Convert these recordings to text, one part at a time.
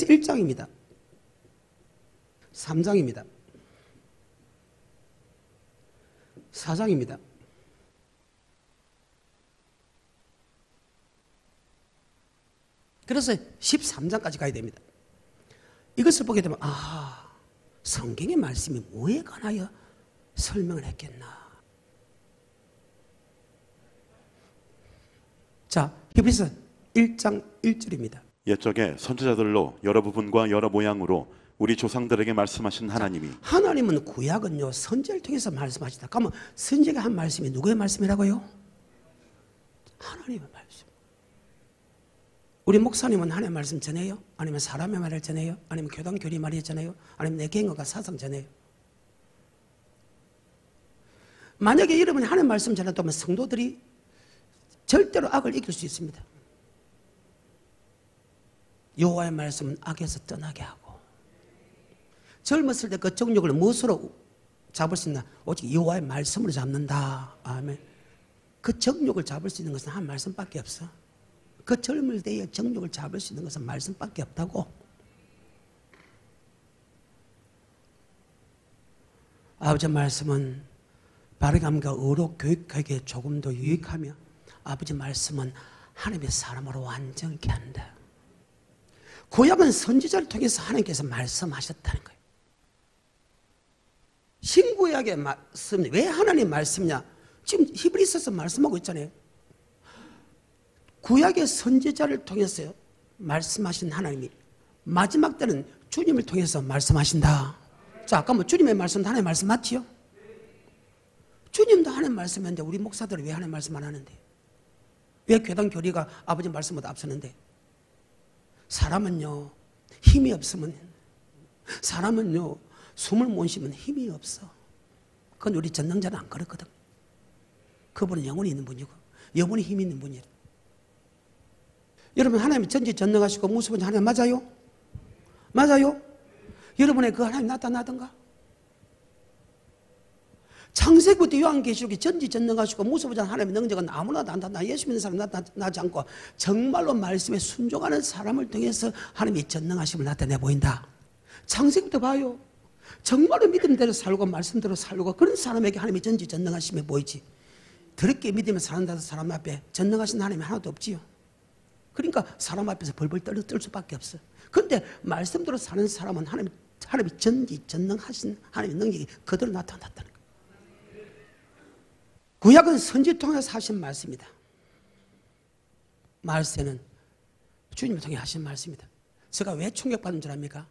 그래서 1장입니다. 3장입니다. 4장입니다. 그래서 13장까지 가야 됩니다. 이것을 보게 되면 성경의 말씀이 뭐에 관하여 설명을 했겠나. 자, 히브리서 1장 1절입니다. 옛적에 선지자들로 여러 부분과 여러 모양으로 우리 조상들에게 말씀하신 하나님이, 하나님은 구약은요 선지자를 통해서 말씀하시다. 그러면 선지자가 한 말씀이 누구의 말씀이라고요? 하나님의 말씀. 우리 목사님은 하나님의 말씀 전해요? 아니면 사람의 말을 전해요? 아니면 교단 교리 말을 전해요? 아니면 내 경험과 사상 전해요? 만약에 여러분이 하나님의 말씀 전했다면 성도들이 절대로 악을 이길 수 있습니다. 여호와의 말씀은 악에서 떠나게 하고, 젊었을 때 그 정욕을 무엇으로 잡을 수 있나? 오직 여호와의 말씀으로 잡는다. 아멘. 그 정욕을 잡을 수 있는 것은 한 말씀밖에 없어. 그 젊을 때의 정욕을 잡을 수 있는 것은 말씀밖에 없다고. 아버지 말씀은 바르감과 의로 교육하기에 조금 더 유익하며, 아버지 말씀은 하나님의 사람으로 완전케 한다. 구약은 선지자를 통해서 하나님께서 말씀하셨다는 거예요. 신구약의 말씀, 왜 하나님 말씀이냐? 지금 히브리서에서 말씀하고 있잖아요. 구약의 선지자를 통해서 말씀하신 하나님이 마지막 때는 주님을 통해서 말씀하신다. 자, 아까 뭐 주님의 말씀도 하나님의 말씀 맞지요? 주님도 하나님의 말씀인데 우리 목사들은 왜 하나님의 말씀 안 하는데? 왜 교단 교리가 아버지 말씀보다 앞서는데? 사람은요 힘이 없으면, 사람은요 숨을 못 쉬면 힘이 없어. 그건 우리 전능자는 안 그렇거든. 그분은 영혼이 있는 분이고 영혼이 힘이 있는 분이에요. 여러분, 하나님이 전지전능하시고 무수분자 하나님 맞아요? 맞아요? 여러분의 그 하나님 나타나던가? 창세기부터 요한계시록이 전지전능하시고 무수분자 하나님의 능력은 아무나 나타나, 예수 믿는 사람 나타나지 않고 정말로 말씀에 순종하는 사람을 통해서 하나님이 전능하심을 나타내 보인다. 창세기부터 봐요. 정말로 믿음대로 살고 말씀대로 살고 그런 사람에게 하나님이 전지전능하심에 보이지. 더럽게 믿으며 사는 사람 앞에 전능하신 하나님이 하나도 없지요. 그러니까 사람 앞에서 벌벌 떨 수밖에 없어. 그런데 말씀대로 사는 사람은 하나님이 전지전능하신 하나님의 능력이 그대로 나타났다는 거예요. 구약은 선지 통해서 하신 말씀이다. 말세는 주님을 통해 하신 말씀이다. 제가 왜 충격받은 줄 압니까?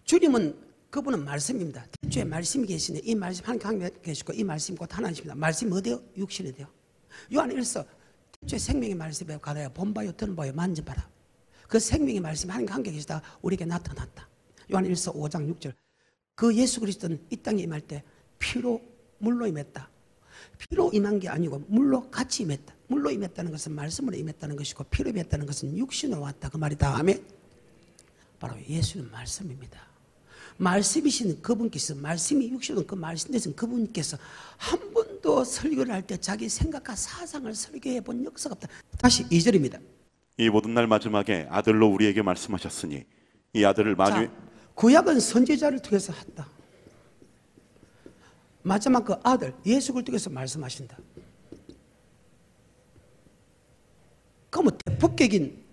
주님은, 그분은 말씀입니다. 태초에 말씀이 계시네. 이 말씀 하나님 계시고 이 말씀이 곧 하나님입니다. 말씀이 어디요? 육신이 돼요. 요한 1서 태초에 생명의 말씀에 가다야 본바요 들은바요 만져봐라. 그 생명의 말씀이 하나님과 함께 계시다 우리에게 나타났다. 요한 1서 5장 6절. 그 예수 그리스도는 이 땅에 임할 때 피로 물로 임했다. 피로 임한 게 아니고 물로 같이 임했다. 물로 임했다는 것은 말씀으로 임했다는 것이고 피로 임했다는 것은 육신으로 왔다. 그 말이다. 아멘. 바로 예수는 말씀입니다. 말씀이신 그분께서, 말씀이 육신은 그 말씀 되신 그분께서 한 번도 설교를 할 때 자기 생각과 사상을 설교해 본 역사가 없다. 다시 2절입니다. 이 모든 날 마지막에 아들로 우리에게 말씀하셨으니 이 아들을 만유해. 구약은 선지자를 통해서 했다. 마지막 그 아들 예수 그리스도께서 말씀하신다. 그러면 대폭격인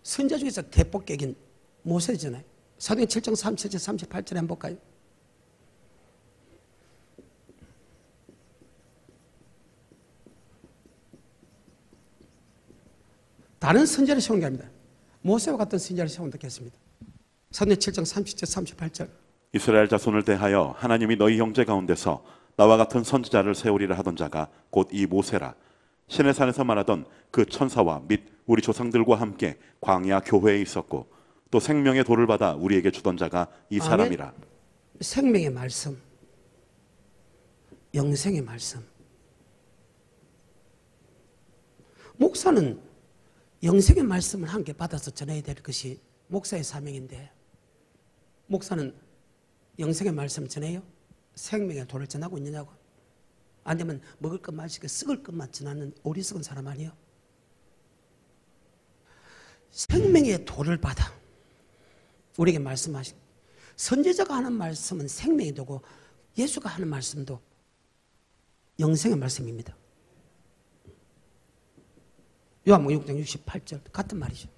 선지자 중에서 대폭격인 모세잖아요. 사도행 7장 37절 38절에 한번 볼까요? 다른 선지자를 세우는 게 아닙니다. 모세와 같은 선지자를 세운다 했습니다. 사도행 7장 37절 38절. 이스라엘 자손을 대하여 하나님이 너희 형제 가운데서 나와 같은 선지자를 세우리라 하던 자가 곧 이 모세라. 신의 산에서 말하던 그 천사와 및 우리 조상들과 함께 광야 교회에 있었고 또 생명의 돌을 받아 우리에게 주던 자가 이 사람이라. 아멘. 생명의 말씀, 영생의 말씀. 목사는 영생의 말씀을 함께 받아서 전해야 될 것이 목사의 사명인데, 목사는 영생의 말씀을 전해요? 생명의 돌을 전하고 있느냐고? 아니면 먹을 것 마실 것 썩을 것만 전하는 어리석은 사람 아니에요? 생명의 돌을 받아 우리에게 말씀하신 선지자가 하는 말씀은 생명이 되고 예수가 하는 말씀도 영생의 말씀입니다. 요한복음 6장 68절 같은 말이죠.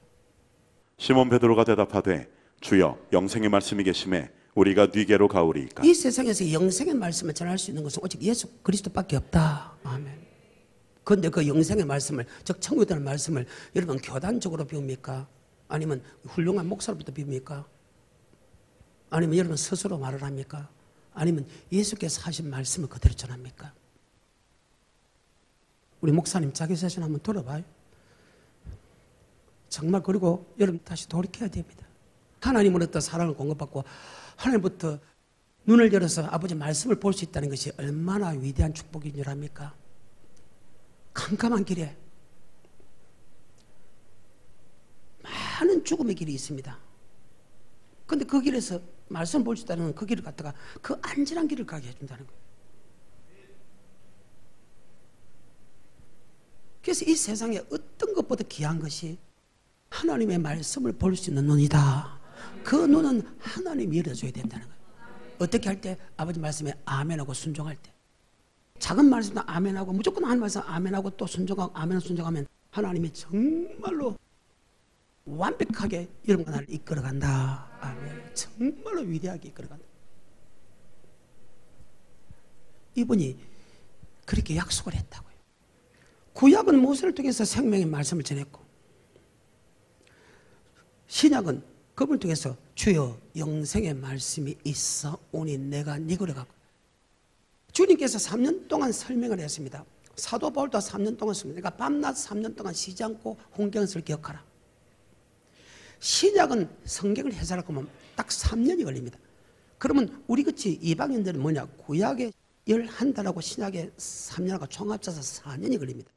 시몬 베드로가 대답하되 주여 영생의 말씀이 계심에 우리가 네게로 가오리이까. 이 세상에서 영생의 말씀을 전할 수 있는 것은 오직 예수 그리스도밖에 없다. 아멘. 그런데 그 영생의 말씀을, 즉 천국에 대한 말씀을 여러분 교단적으로 배웁니까? 아니면 훌륭한 목사로부터 배웁니까? 아니면 여러분 스스로 말을 합니까? 아니면 예수께서 하신 말씀을 그대로 전합니까? 우리 목사님 자기 자신 한번 돌아봐요. 정말. 그리고 여러분 다시 돌이켜야 됩니다. 하나님으로부터 사랑을 공급받고 하나님부터 눈을 열어서 아버지 말씀을 볼 수 있다는 것이 얼마나 위대한 축복인 줄 압니까? 캄캄한 길에 많은 죽음의 길이 있습니다. 그런데 그 길에서 말씀을 볼 수 있다는 그 길을 갖다가 그 안전한 길을 가게 해준다는 거예요. 그래서 이 세상에 어떤 것보다 귀한 것이 하나님의 말씀을 볼 수 있는 눈이다. 그 눈은 하나님이 열어줘야 된다는 거예요. 어떻게 할 때? 아버지 말씀에 아멘하고 순종할 때. 작은 말씀도 아멘하고 무조건 하는 말씀 아멘하고 또 순종하고 아멘 순종하면 하나님이 정말로 완벽하게 여러분과 나를 이끌어간다. 아멘. 정말로 위대하게 이끌어간다. 이분이 그렇게 약속을 했다고요. 구약은 모세를 통해서 생명의 말씀을 전했고 신약은 그분을 통해서 주여 영생의 말씀이 있어 오니 내가 네거로 가고. 주님께서 3년 동안 설명을 했습니다. 사도 바울도 3년 동안 설명. 그러니까 밤낮 3년 동안 쉬지 않고 홍경을 기억하라. 신약은 성경을 해설하고 보면 딱 3년이 걸립니다. 그러면 우리 같이 이방인들은 뭐냐? 구약에 11달하고 신약에 3년하고 총 합쳐서 4년이 걸립니다.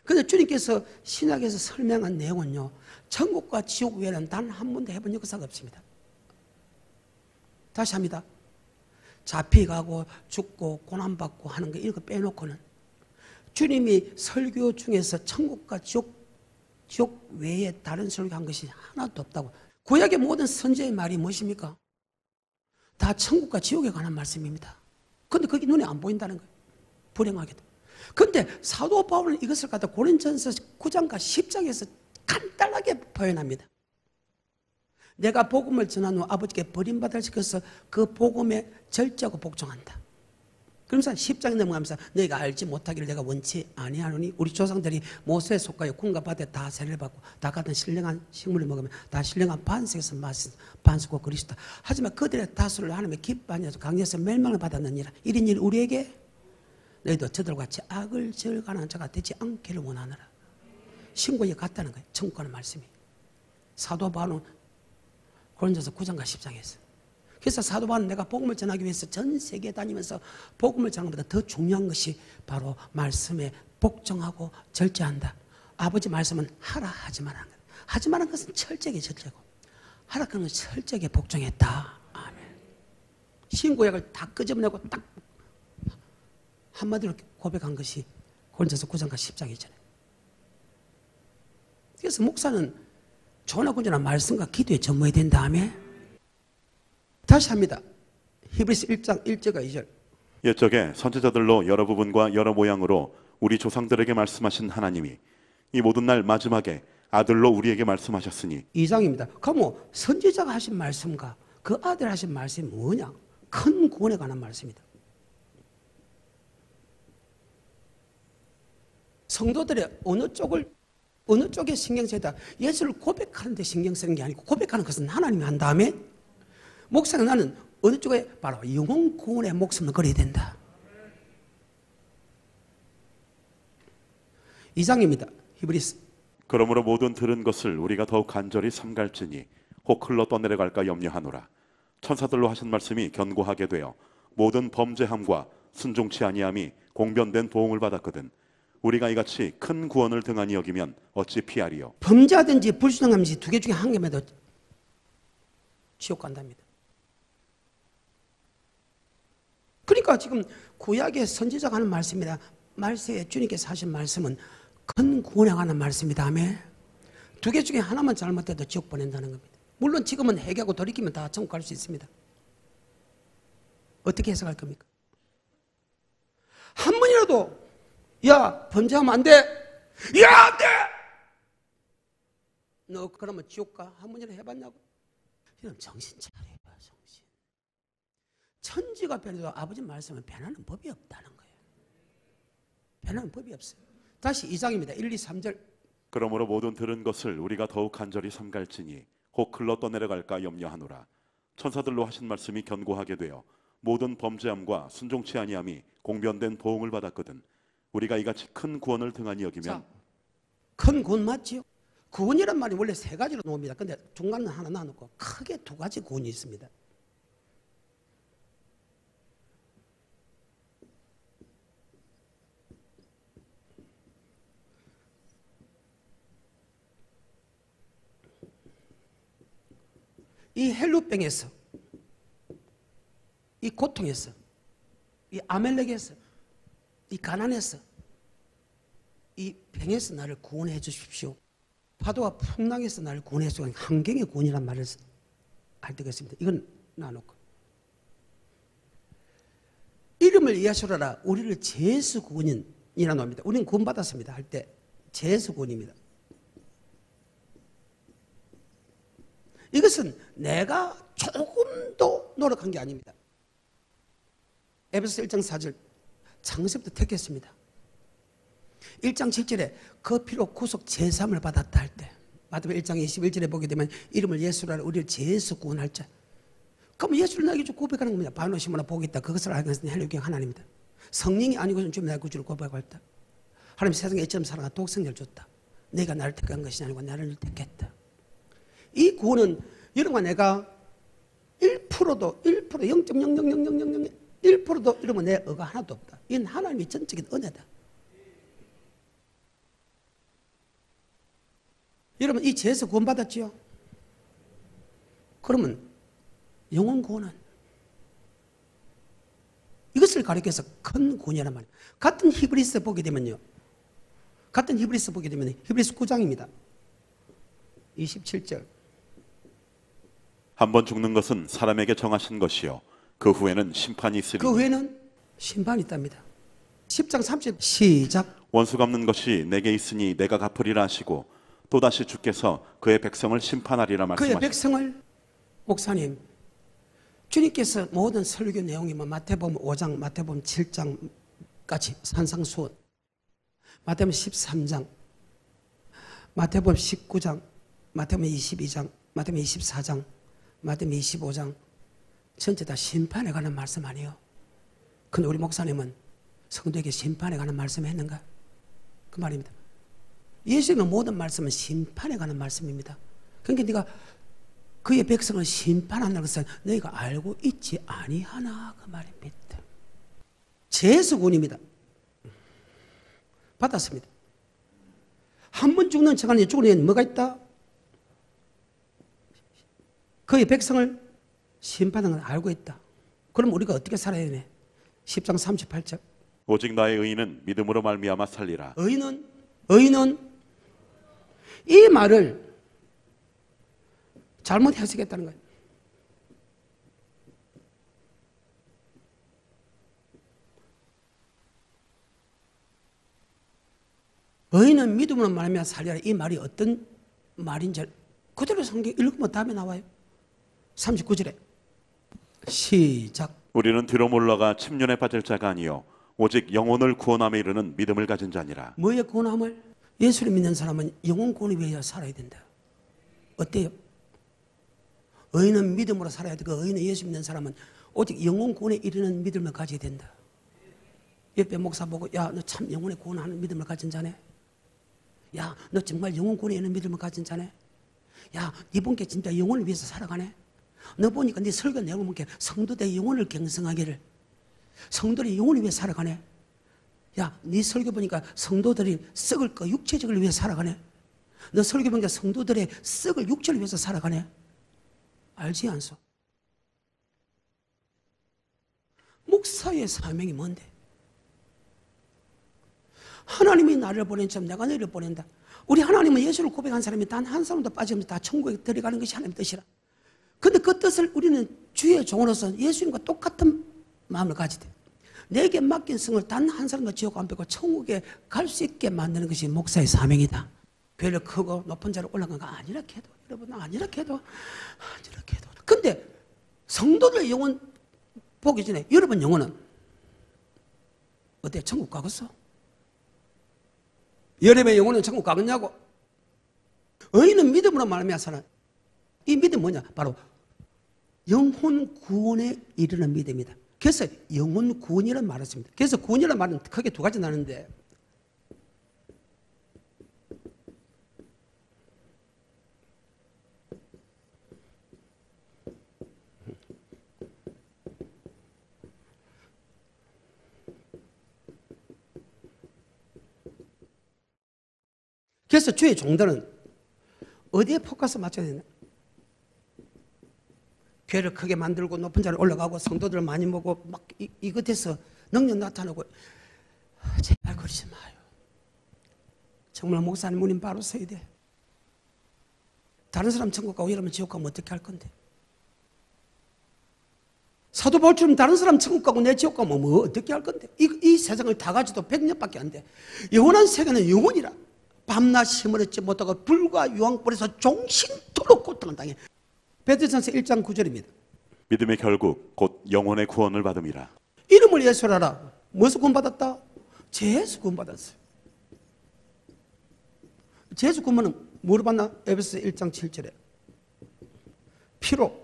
그런데 주님께서 신약에서 설명한 내용은요, 천국과 지옥 외에는 단 한 번도 해본 역사가 없습니다. 다시 합니다. 잡혀가고 죽고 고난받고 하는 거 이런 거 빼놓고는 주님이 설교 중에서 천국과 지옥 외에 다른 설교한 것이 하나도 없다고. 구약의 모든 선지의 말이 무엇입니까? 다 천국과 지옥에 관한 말씀입니다. 그런데 그게 눈에 안 보인다는 거예요. 불행하게도. 그런데 사도 바울은 이것을 갖다 고린전서 9장과 10장에서 간단하게 표현합니다. 내가 복음을 전한 후 아버지께 버림받아 시켜서 그 복음에 절제하고 복종한다. 그러면서 10장에 넘어가면서 너희가 알지 못하기를 내가 원치 아니하노니 우리 조상들이 모세에 속하여 궁과 밭에 다 세례를 받고 다 같은 신령한 식물을 먹으면 다 신령한 반석에서 마신 반석과 그리스도다. 하지만 그들의 다수를 하나님의 기뻐하여서 강제해서 멸망을 받았느니라. 이런 일 우리에게 너희도 저들과 같이 악을 저가는 자가 되지 않기를 원하노라. 신고에 같다는 거예요. 천국과는 말씀이. 사도 바울은 고린도서 9장과 10장에서. 그래서 사도 바울은 내가 복음을 전하기 위해서 전 세계에 다니면서 복음을 전하는 것보다 더 중요한 것이 바로 말씀에 복종하고 절제한다. 아버지 말씀은 하라 하지 말라는 것. 하지 말라는 것은 철저하게 절제고 하라 하는 것은 철저하게 복종했다. 아멘. 신구약을 다 끄집어내고 딱 한마디로 고백한 것이 고린도서 9장과 10장이잖아요. 그래서 목사는 조나군조나 말씀과 기도에 전무해야 된다며. 다시 합니다. 히브리서 1장 1절과 2절. 옛적에 선지자들로 여러 부분과 여러 모양으로 우리 조상들에게 말씀하신 하나님이 이 모든 날 마지막에 아들로 우리에게 말씀하셨으니. 2장입니다. 그럼 선지자가 하신 말씀과 그 아들 하신 말씀이 뭐냐? 큰 구원에 관한 말씀이다. 성도들의 어느 쪽에 신경 써야 예수를 고백하는 데 신경 쓰는 게 아니고 고백하는 것은 하나님이 한 다음에 목사가 나는 어느 쪽에 바로 영혼 구원의 목숨을 걸어야 된다. 2장입니다. 히브리서. 그러므로 모든 들은 것을 우리가 더욱 간절히 삼갈지니 혹 흘러 떠내려갈까 염려하노라. 천사들로 하신 말씀이 견고하게 되어 모든 범죄함과 순종치 아니함이 공변된 도움을 받았거든. 우리가 이같이 큰 구원을 등한히 여기면 어찌 피하리요. 범죄하든지 불순종하든지 두 개 중에 한 개면 지옥 간답니다. 그러니까 지금 구약의 선지자가 하는 말씀이다. 말세에 주님께서 하신 말씀은 큰 구원에 관한 말씀이다. 두 개 중에 하나만 잘못해도 지옥 보낸다는 겁니다. 물론 지금은 회개하고 돌이키면 다 천국 갈 수 있습니다. 어떻게 해석할 겁니까? 한 번이라도 야 범죄하면 안 돼. 야 안 돼. 너 그러면 지옥 가? 한 번이라도 해봤냐고? 이런 정신 차려요. 정신. 천지가 변해도 아버지 말씀은 변하는 법이 없다는 거예요. 변하는 법이 없어요. 다시 2장입니다. 1, 2, 3절. 그러므로 모든 들은 것을 우리가 더욱 간절히 삼갈지니 혹 흘러 떠내려갈까 염려하노라. 천사들로 하신 말씀이 견고하게 되어 모든 범죄함과 순종치 아니함이 공변된 보응을 받았거든. 우리가 이같이 큰 구원을 등한히 여기면. 자, 큰 구원 맞지요? 구원이란 말이 원래 세 가지로 나옵니다. 근데 중간은 하나 나누고 크게 두 가지 구원이 있습니다. 이 헬루병에서, 이 고통에서, 이 아멜렉에서, 이 가난에서, 이 병에서 나를 구원해 주십시오. 파도와 풍랑에서 나를 구원해 주십시오. 환경의 구원이란 말을 할 때가 있습니다. 이건 나놓고. 이름을 이해하시라 우리를 제수 구원이라고 합니다. 우리는 구원받았습니다. 할 때 제수 구원입니다. 이것은 내가 조금도 노력한 게 아닙니다. 에베소 1장 4절 창세부터 택했습니다. 1장 7절에 그 피로 구속 제삼을 받았다 할 때 마태복음 1장 21절에 보게 되면 이름을 예수라 우리를 제수 구원할 자. 그럼 예수를 나에게 주 고백하는 겁니다. 바울로 시모나 보겠다. 그것을 알게 하신 헬루경 하나님이다. 성령이 아니고는 주님 나의 구주를 고백했다. 하나님 세상에 이처럼 사랑하 독생자를 줬다. 내가 나를 택한 것이 아니고 나를 택했다. 이 구원은 여러분과 내가 1%도 0.0000001%도 이러면 내 의가 하나도 없다. 이건 하나님의 전적인 은혜다. 여러분 이 죄에서 구원받았지요? 그러면 영혼 구원은 이것을 가리켜서 큰 구원이란 말이에요. 같은 히브리서 보게 되면요. 히브리서 9장입니다. 27절. 한 번 죽는 것은 사람에게 정하신 것이요 그 후에는 심판이 있으리니. 그 후에는 심판이 있답니다. 10장 30절 시작. 원수 갚는 것이 내게 있으니 내가 갚으리라 하시고 또다시 주께서 그의 백성을 심판하리라 그의 말씀하시고. 백성을 목사님 주님께서 모든 설교 내용이 마태복음 5장 마태복음 7장까지 산상수훈 마태복음 13장 마태복음 19장 마태복음 22장 마태복음 24장 마태복음 25장 전체 다 심판에 관한 말씀 아니에요. 근데 우리 목사님은 성도에게 심판에 관한 말씀 했는가? 그 말입니다. 예수님의 모든 말씀은 심판에 관한 말씀입니다. 그러니까 네가 그의 백성을 심판한다는 것은 너희가 알고 있지 아니하나 그 말입니다. 제수군입니다. 받았습니다. 한 번 죽는 척하는 죽은 이에는 뭐가 있다? 그의 백성을 심판하는 걸 알고 있다. 그럼 우리가 어떻게 살아야 되네? 10장 38절. 오직 나의 의인은 믿음으로 말미암아 살리라. 의인은 이 말을 잘못 해석했다는 거예요. 의인은 믿음으로 말미암아 살리라. 이 말이 어떤 말인지 그대로 성경 읽으면 답이 나와요. 39절에 시작. 우리는 뒤로 물러가 침륜에 빠질 자가 아니요 오직 영혼을 구원함에 이르는 믿음을 가진 자니라. 뭐의 구원함을? 예수를 믿는 사람은 영혼 구원을 위해 살아야 된다. 어때요? 의인은 믿음으로 살아야 돼. 그 의인은 예수 믿는 사람은 오직 영혼 구원에 이르는 믿음을 가져야 된다. 옆에 목사 보고 야, 너 참 영혼의 구원하는 믿음을 가진 자네. 야, 너 정말 영혼 구원에 이르는 믿음을 가진 자네. 야, 이분께 진짜 영혼을 위해서 살아가네. 너 보니까 네 설교 내용을 보니까 성도들의 영혼을 경성하기를 성도들의 영혼을 위해 살아가네. 야, 네 설교 보니까 성도들이 썩을 거 육체적을 위해 살아가네. 너 설교 보니까 성도들의 썩을 육체를 위해서 살아가네. 알지 않소? 목사의 사명이 뭔데? 하나님이 나를 보낸 점 내가 너희를 보낸다. 우리 하나님은 예수를 고백한 사람이 단 한 사람도 빠짐없이 다 천국에 들어가는 것이 하나님의 뜻이라. 근데 그 뜻을 우리는 주의 종으로서 예수님과 똑같은 마음을 가지되 내게 맡긴 성을 단 한 사람도 지옥 안 빼고 천국에 갈 수 있게 만드는 것이 목사의 사명이다. 교회를 크고 높은 자리에 올라간 거 아니라 해도 여러분 아니라 해도 근데 성도들 영혼 보기 전에 여러분 영혼은 어때? 천국 가겠어? 여러분의 영혼은 천국 가겠냐고? 의인은 믿음으로 말미암아 사는 이 믿음 뭐냐? 바로 영혼 구원에 이르는 믿음이다. 그래서 영혼 구원이라는 말을 씁니다. 그래서 구원이라는 말은 크게 두 가지 나는데 그래서 주의 종들은 어디에 포커스 맞춰야 되나? 교회를 크게 만들고 높은 자리에 올라가고 성도들 많이 모고 막 이것에서 능력 나타나고 제발 그러지 마요. 정말 목사님 우린 바로 서야 돼. 다른 사람 천국 가고 이러면 지옥 가면 어떻게 할 건데? 사도 바울처럼 다른 사람 천국 가고 내 지옥 가면 뭐 어떻게 할 건데? 이 세상을 다 가지도 100년밖에 안 돼. 영원한 세계는 영원이라. 밤낮 힘을 얻지 못하고 불과 유황불에서 종신토록 고통을 당해. 베드로전서 1장 9절입니다. 믿음의 결국 곧 영혼의 구원을 받음이라. 이름을 예수로 하라. 무엇을 구원받았다? 죄에서 구원받았어요. 죄에서 구원은 뭐로 받나? 에베소 1장 7절에 피로.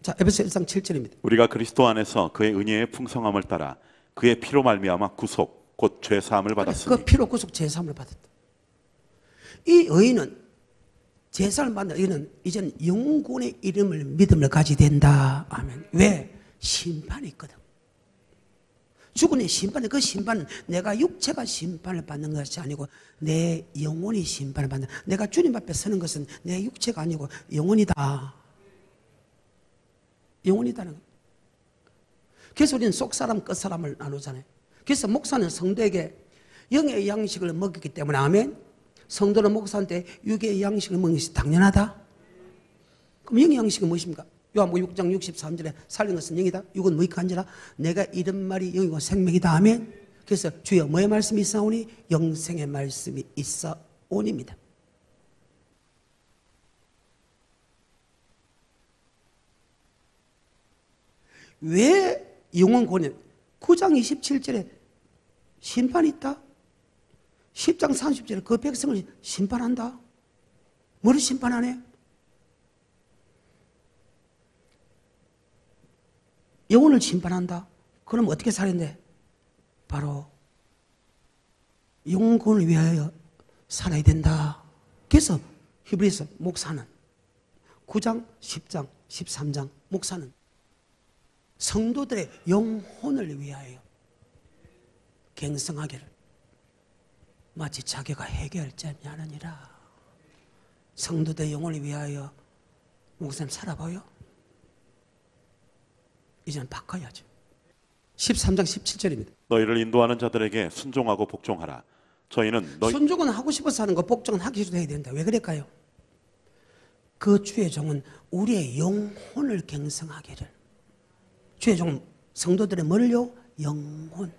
자, 에베소 1장 7절입니다. 우리가 그리스도 안에서 그의 은혜의 풍성함을 따라 그의 피로 말미암아 구속 곧 죄 사함을 받았으니. 그 피로 구속 죄 사함을 받았다. 이 의인은 제사를 받는 의인은 이제는 영혼의 이름을 믿음을 가지게 된다. 아멘. 왜? 심판이 있거든. 죽은의 심판은 그 심판은 내가 육체가 심판을 받는 것이 아니고 내 영혼이 심판을 받는. 내가 주님 앞에 서는 것은 내 육체가 아니고 영혼이다. 영혼이다는 거예요. 그래서 우리는 속사람 끝사람을 나누잖아요. 그래서 목사는 성도에게 영의 양식을 먹였기 때문에 아멘. 성도는 목사한테 육의 양식을 먹는 것이 당연하다. 그럼 영의 양식은 무엇입니까? 요한복음 6장 63절에 살린 것은 영이다. 육은 무익한 한지라 내가 이런 말이 영이고 생명이다. 아멘. 그래서 주여 뭐의 말씀이 있사오니? 영생의 말씀이 있사오니입니다. 왜 영혼 구원이 9장 27절에 심판이 있다? 10장 30절에 그 백성을 심판한다? 뭐를 심판하네? 영혼을 심판한다? 그럼 어떻게 살인데? 바로 영혼을 위하여 살아야 된다. 그래서 히브리서 목사는 9장, 10장, 13장 목사는 성도들의 영혼을 위하여 갱성하기를 마치 자기가 해결할 자니 하느니라. 성도들의 영혼을 위하여 목사님 살아봐요. 이제는 바꿔야죠. 13장 17절입니다. 너희를 인도하는 자들에게 순종하고 복종하라. 저희는 순종은 하고 싶어서 하는 거, 복종은 하기 싫어도 해야 된다. 왜 그럴까요? 그 주의 종은 우리의 영혼을 갱성하기를. 주의 종은 성도들의 뭘요? 영혼.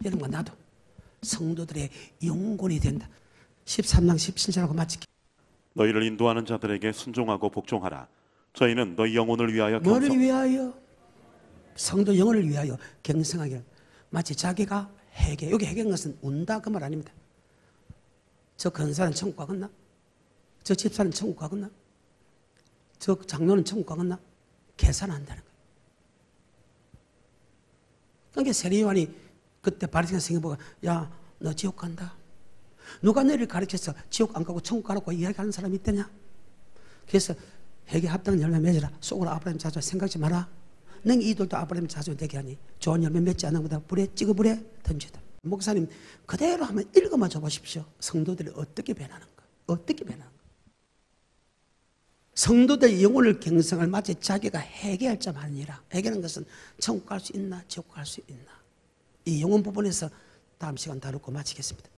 여러분과 나도 성도들의 영혼이 된다. 13장 17절하고 마치기. 너희를 인도하는 자들에게 순종하고 복종하라. 저희는 너희 영혼을 위하여 뭐를 위하여? 성도 영혼을 위하여 갱성하기를. 마치 자기가 회개. 여기 회개한 것은 운다 그 말 아닙니다. 저 근사는 천국 가겠나? 저 집사는 천국 가겠나? 저 장로는 천국 가겠나? 계산한다는 거예요. 그러니까 세례요한이 그때 바리새인 생겨 보고 야, 너 지옥 간다. 누가 너를 가르쳐서 지옥 안 가고 천국 가라고 이야기하는 사람이 있더냐? 그래서 회개 합당 열매 맺어라. 속으로 아브라함 자주 생각지 마라. 능 이들도 아브라함 자주 되게 하니 좋은 열매 맺지 않는 것보다 불에 찍어 불에 던지다. 목사님 그대로 한번 읽어만 줘보십시오. 성도들이 어떻게 변하는가? 어떻게 변하는가? 성도들의 영혼을 갱성할 마치 자기가 회개할 점 아니라 회개하는 것은 천국 갈 수 있나 지옥 갈 수 있나 이 영혼 부분에서 다음 시간 다루고 마치겠습니다.